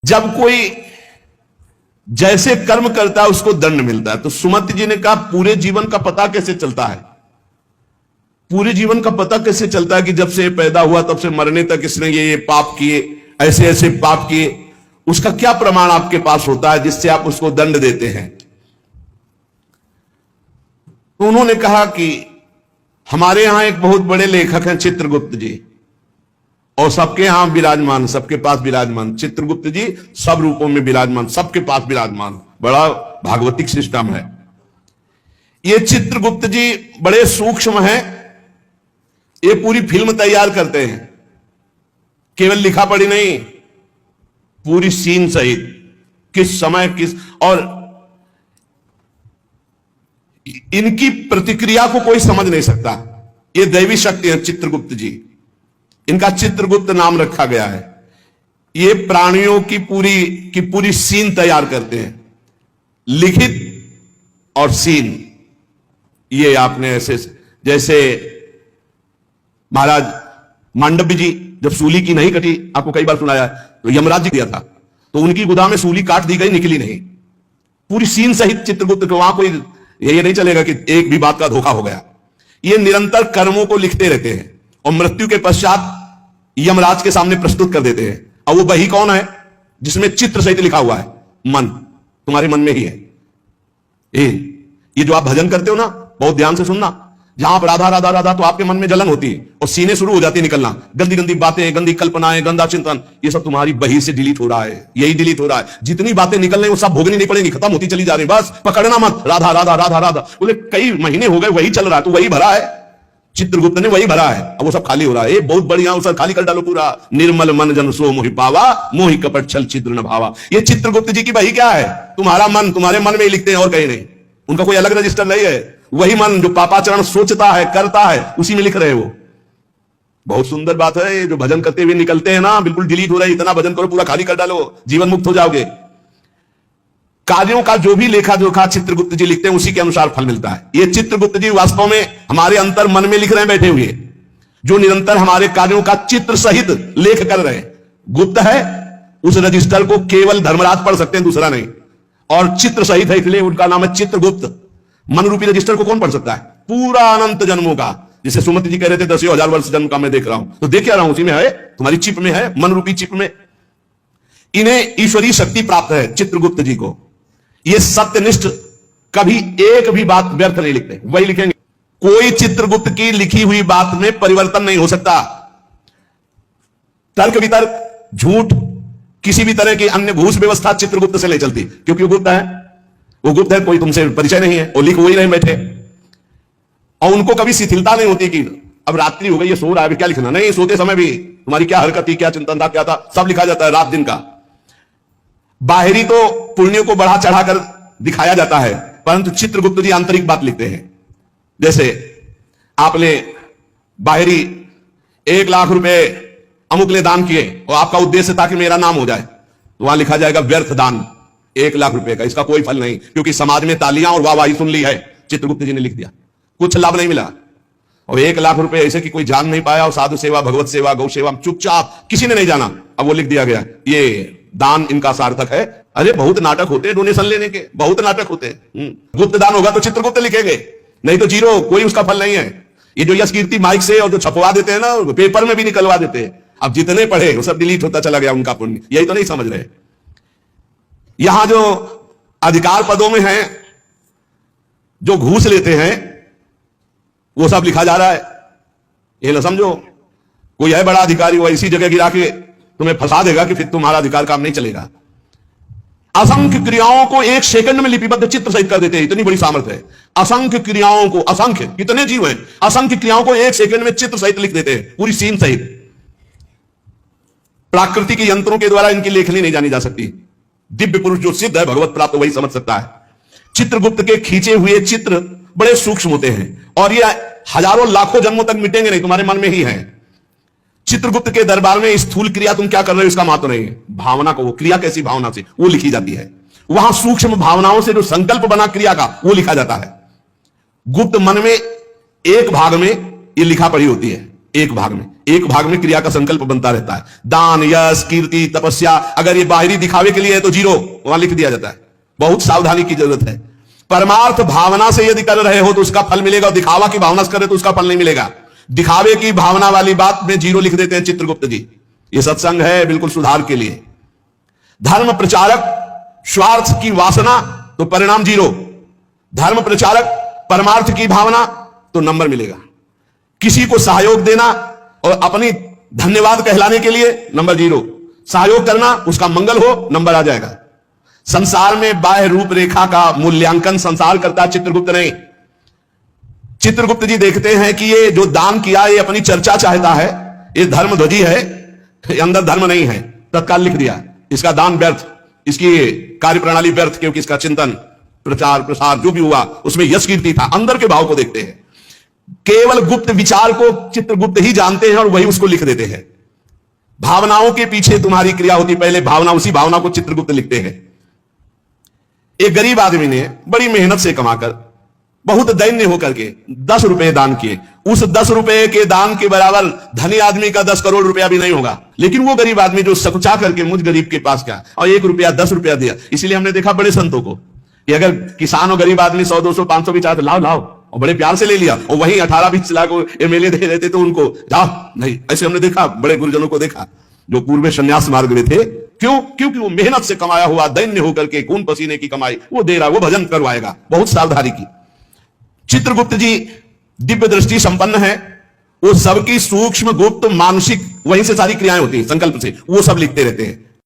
जब कोई जैसे कर्म करता है उसको दंड मिलता है। तो सुमति जी ने कहा पूरे जीवन का पता कैसे चलता है? पूरे जीवन का पता कैसे चलता है कि जब से पैदा हुआ तब से मरने तक इसने ये पाप किए, ऐसे ऐसे पाप किए, उसका क्या प्रमाण आपके पास होता है जिससे आप उसको दंड देते हैं? तो उन्होंने कहा कि हमारे यहां एक बहुत बड़े लेखक हैं चित्रगुप्त जी, और सबके यहां विराजमान, सबके पास विराजमान। चित्रगुप्त जी सब रूपों में विराजमान, सबके पास विराजमान। बड़ा भागवतिक सिस्टम है। ये चित्रगुप्त जी बड़े सूक्ष्म हैं। ये पूरी फिल्म तैयार करते हैं, केवल लिखा पढ़ी नहीं, पूरी सीन सहित, किस समय किस, और इनकी प्रतिक्रिया को कोई समझ नहीं सकता। ये दैवी शक्ति है चित्रगुप्त जी। इनका चित्रगुप्त नाम रखा गया है। ये प्राणियों की पूरी सीन तैयार करते हैं, लिखित और सीन। ये आपने ऐसे, जैसे महाराज मांडव्य जी जब सूली की नहीं कटी, आपको कई बार सुनाया है, तो यमराज जी दिया था, तो उनकी गुदा में सूली काट दी गई, निकली नहीं। पूरी सीन सहित चित्रगुप्त को, वहां कोई ये नहीं चलेगा कि एक भी बात का धोखा हो गया। ये निरंतर कर्मों को लिखते रहते हैं और मृत्यु के पश्चात यमराज के सामने प्रस्तुत कर देते हैं। और वो वही कौन है जिसमें चित्र सहित लिखा हुआ है? मन, तुम्हारे मन में ही है। ये जो आप भजन करते हो ना, बहुत ध्यान से सुनना, जहां पर राधा राधा राधा तो आपके मन में जलन होती है और सीने शुरू हो जाती है निकलना, गंदी गंदी बातें, गंदी कल्पनाएं, गंदा चिंतन, ये सब तुम्हारी बही से डिलीट हो रहा है। यही डिलीट हो रहा है। जितनी बातें निकल रही वो सब भोगनी नहीं पड़ेंगी, खत्म होती चली जा रही। बस पकड़ना मत, राधा राधा राधा राधा। बोले कई महीने हो गए वही चल रहा है, तो वही भरा है, चित्रगुप्त ने वही भरा है। अब वो सब खाली हो रहा है। ये बहुत बढ़िया, उसे खाली कर डालो पूरा। निर्मल मन जन सो मोहि पावा, मोहि कपट छल छिद्र न भावा। ये चित्रगुप्त जी की वही क्या है? तुम्हारा मन, तुम्हारे मन में ही लिखते हैं और कहीं नहीं। उनका कोई अलग रजिस्टर नहीं है। वही मन जो पापाचरण सोचता है, करता है, उसी में लिख रहे हो। बहुत सुंदर बात है। ये जो भजन करते हुए निकलते हैं ना, बिल्कुल डिलीट हो रहा है। इतना भजन करो, पूरा खाली कर डालो, जीवन मुक्त हो जाओगे। कार्यों का जो भी लेखा जोखा चित्रगुप्त जी लिखते हैं, उसी के अनुसार फल मिलता है। ये चित्रगुप्त जी वास्तव में हमारे अंतर मन में लिख रहे हैं बैठे हुए, जो निरंतर हमारे कार्यों का चित्र सहित लेख कर रहे हैं। गुप्त है, उस रजिस्टर को केवल धर्मराज पढ़ सकते हैं, दूसरा नहीं। और चित्र सहित है, इसलिए उनका नाम है चित्रगुप्त। मन रूपी रजिस्टर को कौन पढ़ सकता है? पूरा अनंत जन्मों का, जिसे सुमति जी कह रहे थे 10,000 वर्ष जन्म का मैं देख रहा हूं, तो देख क्या रहा हूं, उसी में है, तुम्हारी चिप में है, मन रूपी चिप में। इन्हें ईश्वरीय शक्ति प्राप्त है चित्रगुप्त जी को। ये सत्यनिष्ठ, कभी एक भी बात व्यर्थ नहीं लिखते, वही लिखेंगे। कोई चित्रगुप्त की लिखी हुई बात में परिवर्तन नहीं हो सकता। तर्क वितर्क, झूठ, किसी भी तरह की अन्य घूस व्यवस्था चित्रगुप्त से नहीं चलती, क्योंकि वो गुप्त है। वो गुप्त है, कोई तुमसे परिचय नहीं है, वो लिख वही रहे बैठे। और उनको कभी शिथिलता नहीं होती कि अब रात्रि हो गई, ये सो रहा है, क्या लिखना? नहीं, सोते समय भी तुम्हारी क्या हरकत थी, क्या चिंतन था, क्या था, सब लिखा जाता है रात दिन का। बाहरी तो पुण्यों को बढ़ा चढ़ाकर दिखाया जाता है, परंतु चित्रगुप्त जी आंतरिक बात लिखते हैं। जैसे आपने बाहरी 1 लाख रुपए अमुक ने दान किए और आपका उद्देश्य था कि मेरा नाम हो जाए, तो वहां लिखा जाएगा व्यर्थ दान, 1 लाख रुपए का, इसका कोई फल नहीं, क्योंकि समाज में तालियां और वाहवाही सुन ली है। चित्रगुप्त जी ने लिख दिया, कुछ लाभ नहीं मिला। और 1 लाख रुपए ऐसे कि कोई जान नहीं पाया, और साधु सेवा, भगवत सेवा, गौ सेवा, चुपचाप, किसी ने नहीं जाना। अब वो लिख दिया गया, ये दान इनका सार्थक है। अरे बहुत नाटक होते हैं डोनेशन लेने के, बहुत नाटक होते हैं। गुप्त दान होगा तो चित्रगुप्त लिखेंगे, नहीं तो जीरो, कोई उसका फल नहीं है। ये जो यश कीर्ति माइक से और जो छपवा देते हैं ना, पेपर में भी निकलवा देते हैं, अब जितने पढ़े वो सब डिलीट होता चला गया उनका पुण्य। यही तो नहीं समझ रहे। यहां जो अधिकार पदों में हैं, जो घूस लेते हैं, वो सब लिखा जा रहा है। ये ना समझो कोई है बड़ा अधिकारी, वो इसी जगह गिरा के तुम्हें फंसा देगा कि फिर तुम्हारा अधिकार काम नहीं चलेगा। असंख्य क्रियाओं को 1 सेकंड में लिपिबद्ध चित्र सहित कर देते हैं, इतनी बड़ी सामर्थ्य है। असंख्य क्रियाओं को, असंख्य कितने जीव हैं, असंख्य क्रियाओं को 1 सेकंड में चित्र सहित लिख देते हैं, पूरी सीन सहित। प्राकृतिक यंत्रों के द्वारा इनकी लेखनी नहीं जानी जा सकती। दिव्य पुरुष जो सिद्ध है, भगवत प्राप्त, वही समझ सकता है। चित्रगुप्त के खींचे हुए चित्र बड़े सूक्ष्म होते हैं और ये हजारों लाखों जन्मों तक मिटेंगे नहीं, तुम्हारे मन में ही है। चित्रगुप्त के दरबार में स्थूल क्रिया तुम क्या कर रहे हो इसका महत्व नहीं है, भावना को, वो क्रिया कैसी भावना से वो लिखी जाती है। वहां सूक्ष्म भावनाओं से जो संकल्प बना क्रिया का, वो लिखा जाता है। गुप्त मन में एक भाग में ये लिखा पड़ी होती है, एक भाग में क्रिया का संकल्प बनता रहता है। दान, यश, कीर्ति, तपस्या, अगर ये बाहरी दिखावे के लिए है तो 0 वहां लिख दिया जाता है। बहुत सावधानी की जरूरत है। परमार्थ भावना से यदि कर रहे हो तो उसका फल मिलेगा, और दिखावा की भावना से करे तो उसका फल नहीं मिलेगा। दिखावे की भावना वाली बात में 0 लिख देते हैं चित्रगुप्त जी। ये सत्संग है बिल्कुल सुधार के लिए। धर्म प्रचारक स्वार्थ की वासना तो परिणाम 0। धर्म प्रचारक परमार्थ की भावना तो नंबर मिलेगा। किसी को सहयोग देना और अपनी धन्यवाद कहलाने के लिए नंबर 0। सहयोग करना, उसका मंगल हो, नंबर आ जाएगा। संसार में बाह्य रूपरेखा का मूल्यांकन संसार करता है, चित्रगुप्त नहीं। चित्रगुप्त जी देखते हैं कि ये जो दान किया ये अपनी चर्चा चाहता है, ये धर्मध्वजी है, ये अंदर धर्म नहीं है, तत्काल लिख दिया इसका दान व्यर्थ, इसकी कार्यप्रणाली व्यर्थ, क्योंकि इसका चिंतन, प्रचार, प्रसार जो भी हुआ उसमें यश कीर्ति था। अंदर के भाव को देखते हैं। केवल गुप्त विचार को चित्रगुप्त ही जानते हैं और वही उसको लिख देते हैं। भावनाओं के पीछे तुम्हारी क्रिया होती, पहले भावना, उसी भावना को चित्रगुप्त लिखते हैं। एक गरीब आदमी ने बड़ी मेहनत से कमाकर, बहुत दैन्य होकर के 10 रुपए दान किए। उस 10 रुपए के दान के बराबर धनी आदमी का 10 करोड़ रुपया भी नहीं होगा। लेकिन वो गरीब आदमी जो सकुचा करके मुझ गरीब के पास गया और 1 रुपया 10 रुपया दिया। इसीलिए हमने देखा बड़े संतों को कि अगर किसान और गरीब आदमी 100, 200, 500 भी चाहते, लाओ लाओ, और बड़े प्यार से ले लिया, और वहीं 18-20 लाख एमएलए दे देते तो उनको जाओ नहीं। ऐसे हमने देखा, बड़े गुरुजनों को देखा जो पूर्व संन्यास मार्ग में थे। क्यों? क्योंकि वो मेहनत से कमाया हुआ, दैन्य होकर के खून पसीने की कमाई वो दे रहा, वो भजन करवाएगा। बहुत सावधानी की। चित्रगुप्त जी दिव्य दृष्टि संपन्न है। वो सबकी सूक्ष्म, गुप्त, मानसिक, वहीं से सारी क्रियाएं होती हैं, संकल्प से वो सब लिखते रहते हैं।